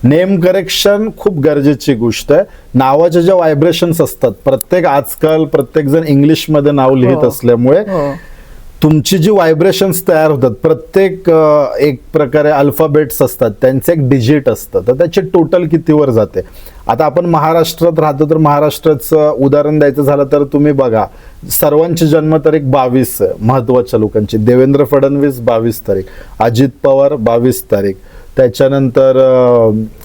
Name correction खूप गरजेची गोष्ट आहे. नावाच्या ज्या व्हायब्रेशन्स असतात, आजकाल प्रत्येक जण इंग्लिश मध्ये नाव लिहित असल्यामुळे तुमची जी व्हायब्रेशन्स तयार होतात, प्रत्येक एक प्रकारे अल्फाबेट्स असतात, त्यांचं एक डिजिट असतं, तर त्याची टोटल कितीवर जाते. आता आपण महाराष्ट्रात राहतो, तर महाराष्ट्राचं उदाहरण द्यायचं झालं तर तुम्ही बघा, सर्वांची जन्मतारीख 22 आहे महत्वाच्या लोकांची. देवेंद्र फडणवीस 22 तारीख, अजित पवार 22 तारीख, त्याच्यानंतर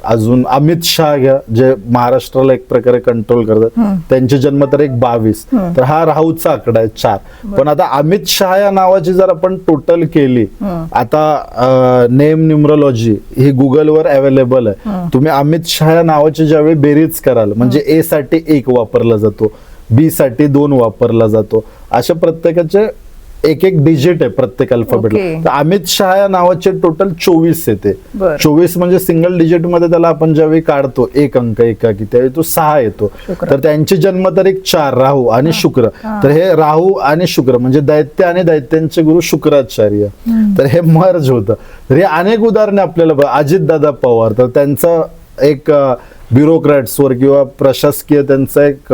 अजून अमित शहा घ्या, जे महाराष्ट्राला एक प्रकारे कंट्रोल करतात, त्यांची जन्मतारीख 22. तर हा राहूचा आकडा आहे 4. पण आता अमित शहा या नावाची जर आपण टोटल केली, आता नेम न्यूमरोलॉजी ही गुगलवर अवेलेबल आहे. तुम्ही अमित शहा या नावाची ज्यावेळी बेरीज कराल, म्हणजे ए साठी 1 वापरला जातो, बी साठी 2 वापरला जातो, अशा प्रत्येकाचे एक एक डिजिट आहे प्रत्येक अल्फाबेटला. तर अमित शहा या नावाचे टोटल 24 येते. 24 म्हणजे सिंगल डिजिट मध्ये त्याला आपण ज्यावेळी काढतो एक अंक एकाकी, त्यावेळी तो 6 येतो. तर त्यांची जन्मतारीख 4, राहू आणि शुक्र. तर हे राहू आणि शुक्र म्हणजे दैत्य आणि दैत्यांचे गुरु शुक्राचार्य, तर हे मर्ज होतं. तर हे अनेक उदाहरणे आपल्याला, अजितदादा पवार, तर त्यांचं एक ब्युरोक्रॅट्सवर किंवा प्रशासकीय त्यांचं एक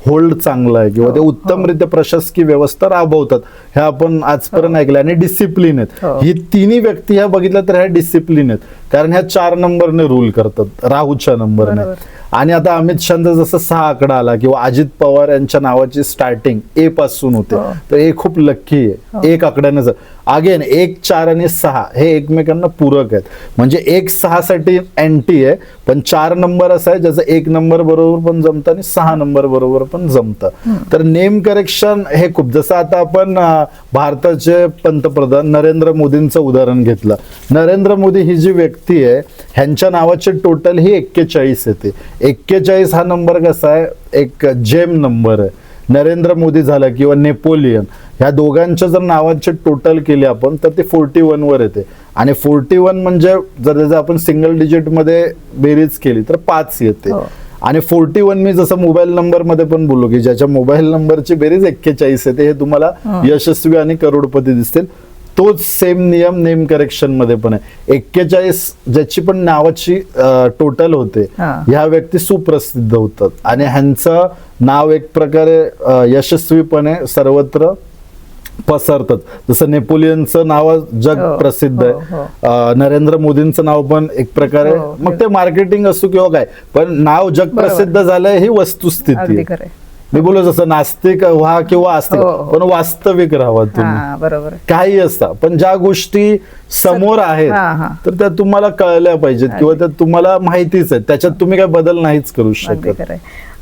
होल्ड चांगला आहे, किंवा ते उत्तमरित्या प्रशासकीय व्यवस्था राबवतात, हे आपण आजपर्यंत ऐकलं. आणि डिसिप्लिन आहेत. ही तिन्ही व्यक्ती ह्या बघितल्या तर ह्या डिसिप्लिन आहेत, कारण ह्या 4 नंबरने रूल करतात, राहूच्या नंबरने. आणि आता अमित शहाचा जसं 6 आकडा आला, किंवा अजित पवार यांच्या नावाची स्टार्टिंग ए पासून होते, तर ए खूप लक्की आहे. 1 आकड्याने अगेन 1, 4 आणि 6 हे एकमेकांना पूरक आहेत. म्हणजे 1 6 साठी अँटी आहे, पण 4 नंबर असा आहे ज्याचं 1 नंबर बरोबर पण जमतं आणि 6 नंबर बरोबर पण जमतं. तर नेम करेक्शन हे खूप, जसं आता आपण भारताचे पंतप्रधान नरेंद्र मोदींचं उदाहरण घेतलं. नरेंद्र मोदी ही जी व्यक्ती आहे, ह्यांच्या नावाचे टोटल ही 41 येते. 41 हा नंबर कसा आहे, एक जेम नंबर आहे. नरेंद्र मोदी झाला किंवा नेपोलियन, ह्या दोघांच्या जर नावाचे टोटल केले आपण, तर ते 41 वर येते. आणि 41 म्हणजे जर त्याचं आपण सिंगल डिजिट मध्ये बेरीज केली तर 5 येते. आणि 41 मी जसं मोबाईल नंबर मध्ये पण बोललो, की ज्याच्या मोबाईल नंबरची बेरीज 41 येते, हे तुम्हाला यशस्वी आणि करोडपती दिसतील. तोच सेम नियम नेम करेक्शन मध्ये पण आहे. 41 ज्याची पण नावाची टोटल होते, ह्या व्यक्ती सुप्रसिद्ध होतात आणि ह्यांचं नाव एक प्रकारे यशस्वीपणे सर्वत्र पसरतात. जसं नेपोलियनचं नाव जग प्रसिद्ध आहे, नरेंद्र मोदींचं नाव पण एक प्रकारे, मग ते मार्केटिंग असो किंवा काय, पण नाव जग प्रसिद्ध झालंय ही वस्तुस्थिती. मी बोललो जसं नास्तिक व्हा किंवा आस्तिक, पण वास्तविक राहा तुम्ही. बरोबर, काही असता, पण ज्या गोष्टी समोर आहेत तर त्या तुम्हाला कळल्या पाहिजेत, किंवा त्या तुम्हाला माहितीच आहे, त्याच्यात तुम्ही काय बदल नाहीच करू शकत.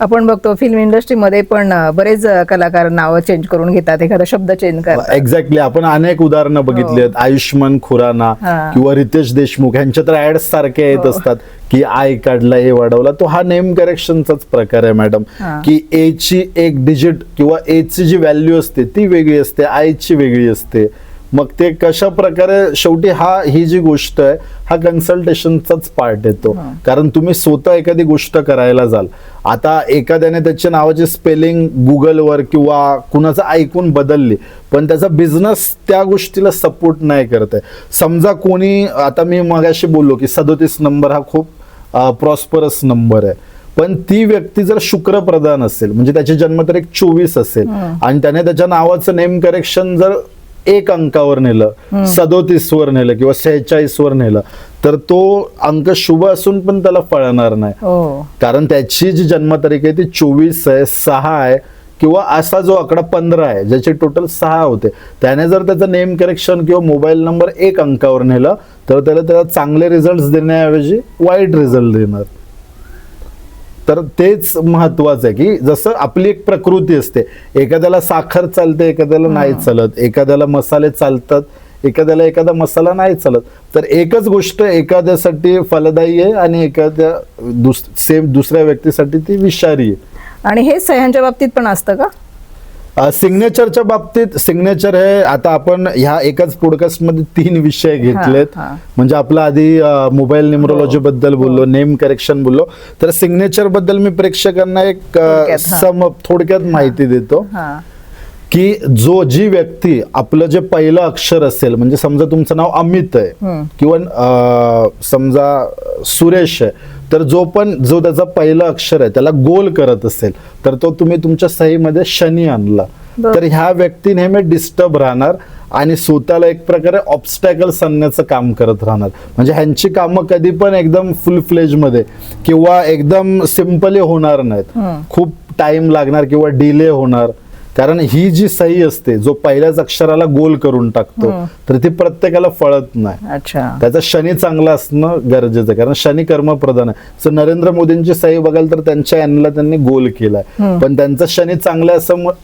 आपण बघतो फिल्म इंडस्ट्रीमध्ये पण बरेच कलाकार नाव चेंज करून घेतात, एखादा शब्द चेंज करतात. एक्झॅक्टली, आपण अनेक उदाहरणं बघितली आहेत. आयुष्मान खुराना किंवा रितेश देशमुख यांच्या तर ऍड्स सारखे येत असतात, की आय काढला ए वाढवला. तो हा नेम करेक्शनचाच प्रकार आहे मॅडम, की ए ची एक डिजिट किंवा ए ची जी व्हॅल्यू असते ती वेगळी असते, आय ची वेगळी असते. मग ते कशा प्रकारे, शेवटी ही जी गोष्ट आहे हा कन्सल्टेशनचाच पार्ट येतो. कारण तुम्ही स्वतः एखादी गोष्ट करायला जाल, आता एखाद्याने त्याच्या नावाची स्पेलिंग गुगलवर किंवा कुणाचं ऐकून बदलली, पण त्याचा बिझनेस त्या गोष्टीला सपोर्ट नाही करत आहे. समजा कोणी, आता मी मगाशी बोललो की 37 नंबर हा खूप प्रॉस्परस नंबर आहे, पण ती व्यक्ती जर शुक्र प्रधान असेल, म्हणजे त्याची जन्मतारीख 24 असेल, आणि त्याने त्याच्या नावाचं नेम करेक्शन जर 1 अंकावर नेलं, 37 वर नेलं किंवा 46 वर नेलं, तर तो अंक शुभ असून पण त्याला फळणार नाही. कारण त्याची जी जन्मतारीख आहे ती 24 आहे, 6 आहे, किंवा असा जो आकडा 15 आहे ज्याचे टोटल 6 होते, त्याने जर त्याचं नेम करेक्शन किंवा मोबाईल नंबर 1 अंकावर नेलं, तर त्याला चांगले रिझल्ट देण्याऐवजी वाईट रिझल्ट देणार. तर तेच महत्वाचं आहे, की जसं आपली एक प्रकृती असते, एखाद्याला साखर चालते, एखाद्याला नाही चालत, एखाद्याला मसाले चालतात, एखाद्याला एखादा मसाला नाही चालत. तर एकच गोष्ट एखाद्यासाठी फलदायी आहे आणि एखाद्या दुसऱ्या व्यक्तीसाठी ती विषारी आहे. आणि हे सह्यांच्या बाबतीत पण असतं का? सिग्नेचरच्या बाबतीत, सिग्नेचर हे आता आपण ह्या एकाच पॉडकास्ट मध्ये 3 विषय घेतलेत. म्हणजे आपला आधी मोबाईल न्यूमरोलॉजी बद्दल बोललो, नेम करेक्शन बोललो, तर सिग्नेचर बद्दल मी प्रेक्षकांना एक थोडक्यात माहिती देतो, की जी व्यक्ती आपलं जे पहिलं अक्षर असेल, म्हणजे समजा तुमचं नाव अमित आहे किंवा समजा सुरेश आहे, तर जो त्याचा पहिलं अक्षर आहे त्याला गोल करत असेल तर तो तुम्ही तुमच्या सहीमध्ये शनी आणला तर ह्या व्यक्ती नेहमी डिस्टर्ब राहणार आणि स्वतःला एक प्रकारे ऑब्स्टॅकल्स आणण्याचं काम करत राहणार. म्हणजे ह्यांची कामं कधी पण एकदम फुल फ्लेज मध्ये किंवा एकदम सिम्पली होणार नाहीत, खूप टाइम लागणार किंवा डिले होणार. कारण ही जी सही असते, जो पहिल्याच अक्षराला गोल करून टाकतो तर ती प्रत्येकाला फळत नाही. अच्छा, त्याचा शनी चांगला असणं गरजेचं आहे, कारण शनी कर्मप्रधान आहे. सो नरेंद्र मोदींची सही बघाल तर त्यांच्या यांना त्यांनी गोल केलाय, पण त्यांचा शनी चांगला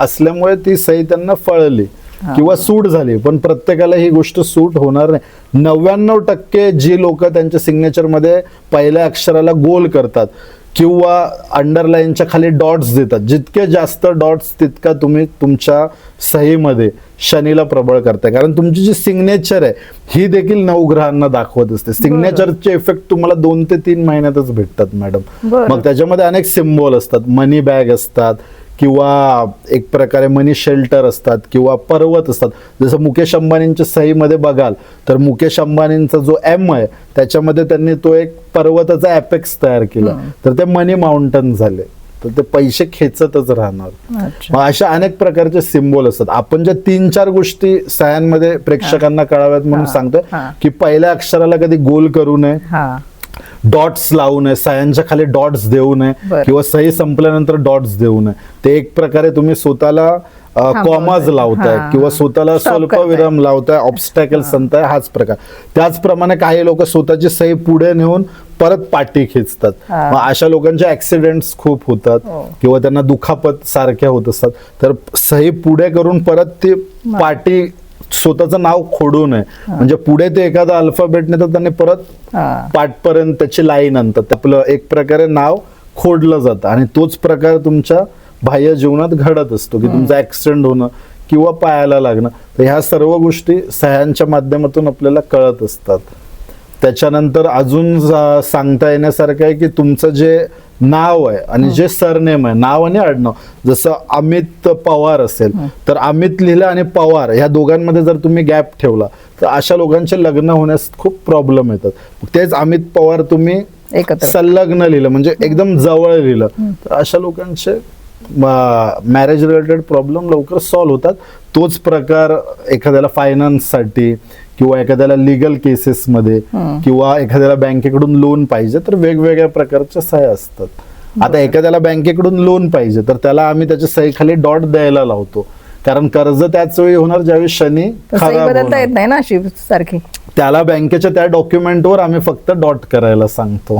असल्यामुळे ती सही त्यांना फळली किंवा सूट झाली. पण प्रत्येकाला ही गोष्ट सूट होणार नाही. 99% जी लोक त्यांच्या सिग्नेचर मध्ये पहिल्या अक्षराला गोल करतात किंवा अंडरलाईनच्या खाली डॉट्स देतात, जितके जास्त डॉट्स तितका तुम्ही तुमच्या सहीमध्ये शनीला प्रबळ करताय. कारण तुमची जी सिग्नेचर आहे ही देखील नवग्रहांना दाखवत असते. सिग्नेचरचे इफेक्ट तुम्हाला 2 ते 3 महिन्यातच भेटतात मॅडम. मग त्याच्यामध्ये अनेक सिम्बॉल असतात, मनी बॅग असतात किंवा एक प्रकारे मनी शेल्टर असतात किंवा पर्वत असतात. जसं मुकेश अंबानींच्या सहीमध्ये बघाल तर मुकेश अंबानींचा जो एम आहे त्याच्यामध्ये त्यांनी तो एक पर्वताचा ॲपेक्स तयार केला, तर ते मनी माउंटन झाले, तर ते पैसे खेचतच राहणार. मग अशा अनेक प्रकारचे सिम्बॉल असतात. आपण ज्या 3-4 गोष्टी सह्यांमध्ये प्रेक्षकांना कळाव्यात म्हणून सांगतोय की पहिल्या अक्षराला कधी गोल करू नये, डॉट्स लावू नये, सह्यांच्या खाली डॉट्स देऊ नये किंवा सही संपल्यानंतर डॉट्स देऊ नये. ते एक प्रकारे तुम्ही स्वतःला कॉमाज लावताय किंवा स्वतःला स्वल्पविराम लावताय, ऑब्स्टॅकल्स आणताय, हाच प्रकार. त्याचप्रमाणे काही लोक स्वतःची सही पुढे नेऊन परत पाठी खेचतात. मग अशा लोकांचे ऍक्सिडेंट्स खूप होतात किंवा त्यांना दुखापत सारख्या होत असतात. तर सही पुढे करून परत ती पाठी स्वतःचं नाव खोडू नये. म्हणजे पुढे ते एखादा अल्फाबेट नेतात त्यांनी परत पाठपर्यंत त्याची लाईन आणतात, आपलं एक प्रकारे नाव खोडलं जातं. आणि तोच प्रकार तुमच्या बाह्य जीवनात घडत असतो की तुमचं ऍक्सिडेंट होणं किंवा पायाला लागणं. तर ह्या सर्व गोष्टी सह्यांच्या माध्यमातून आपल्याला कळत असतात. त्याच्यानंतर अजून सांगता येण्यासारखं आहे की तुमचं जे नाव आहे आणि जे सरनेम आहे, नाव आणि आडनाव, जसं अमित पवार असेल तर अमित लिहिलं आणि पवार ह्या दोघांमध्ये जर तुम्ही गॅप ठेवला तर अशा लोकांचे लग्न होण्यास खूप प्रॉब्लेम येतात. तेच अमित पवार तुम्ही संलग्न लिहिलं म्हणजे एकदम जवळ लिहिलं तर अशा लोकांचे मॅरेज रिलेटेड प्रॉब्लेम लवकर सॉल्व्ह होतात. तोच प्रकार एखाद्याला फायनान्ससाठी किंवा एखाद्याला लिगल केसेसमध्ये किंवा एखाद्याला बँकेकडून लोन पाहिजे तर वेगवेगळ्या प्रकारच्या सह्या असतात. आता एखाद्याला बँकेकडून लोन पाहिजे तर त्याला आम्ही त्याच्या सहीखाली डॉट द्यायला लावतो, कारण कर्ज त्याच वेळी होणार ज्यावेळी शनी खराब बदलता येत नाही ना अशी सारखी. त्याला बँकेच्या त्या डॉक्युमेंटवर आम्ही फक्त डॉट करायला सांगतो.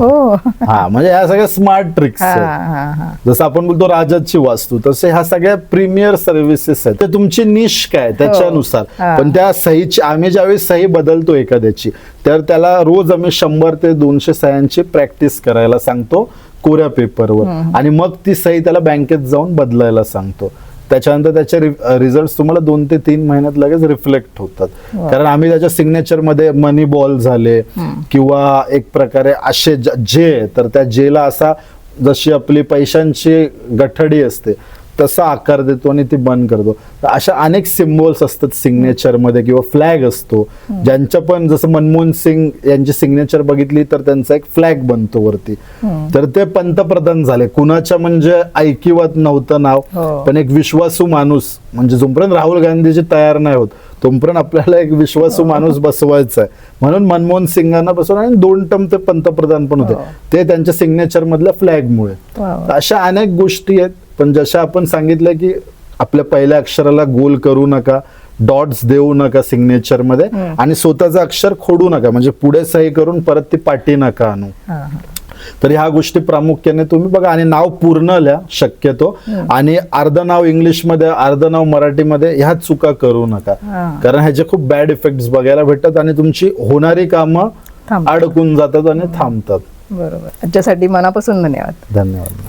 हा, म्हणजे ह्या सगळ्या स्मार्ट ट्रिक्स आहेत. जसं आपण बोलतो राजाची वास्तू, तसे ह्या सगळ्या प्रीमियर सर्व्हिसेस आहेत. ते तुमची निश काय त्याच्यानुसार. पण त्या सहीची आम्ही ज्यावेळी सही बदलतो एखाद्याची तर त्याला रोज आम्ही 100 ते 200 सह्यांची प्रॅक्टिस करायला सांगतो कोऱ्या पेपरवर, आणि मग ती सही त्याला बँकेत जाऊन बदलायला सांगतो. त्याच्यानंतर त्याचे रिझल्ट तुम्हाला 2 ते 3 महिन्यात लगेच रिफ्लेक्ट होतात. कारण आम्ही त्याच्या सिग्नेचर मध्ये मनी बॉल झाले किंवा एक प्रकारे असे जे, तर त्या जेला असा जशी आपली पैशांची गठडी असते तसा आकार देतो आणि ती बंद करतो. अशा अनेक सिम्बॉल्स असतात सिग्नेचर मध्ये किंवा फ्लॅग असतो, ज्यांच्या पण जसं मनमोहन सिंग यांची सिग्नेचर बघितली तर त्यांचा एक फ्लॅग बनतो वरती. तर ते पंतप्रधान झाले, कुणाच्या म्हणजे ऐकिवात नव्हतं नाव, पण एक विश्वासू माणूस, म्हणजे जोपर्यंत राहुल गांधीजी तयार नाही होत तोपर्यंत आपल्याला एक विश्वासू माणूस बसवायचा आहे, म्हणून मनमोहन सिंगांना बसवलं आणि 2 टर्म ते पंतप्रधान पण होते, ते त्यांच्या सिग्नेचर मधल्या फ्लॅगमुळे. अशा अनेक गोष्टी आहेत. पण जशा आपण सांगितलं की आपल्या पहिल्या अक्षराला गोल करू नका, डॉट्स देऊ नका सिग्नेचर मध्ये, आणि स्वतःचं अक्षर खोडू नका, म्हणजे पुढे सही करून परत ती पाठी नका आणू. तर ह्या गोष्टी प्रामुख्याने तुम्ही बघा. आणि नाव पूर्ण लिहा शक्यतो, आणि अर्ध नाव इंग्लिशमध्ये अर्ध नाव मराठीमध्ये, ह्या चुका करू नका, कारण ह्याचे खूप बॅड इफेक्ट्स बघायला भेटतात आणि तुमची होणारी कामं अडकून जातात आणि थांबतात. बरोबर. त्याच्यासाठी मनापासून धन्यवाद. धन्यवाद.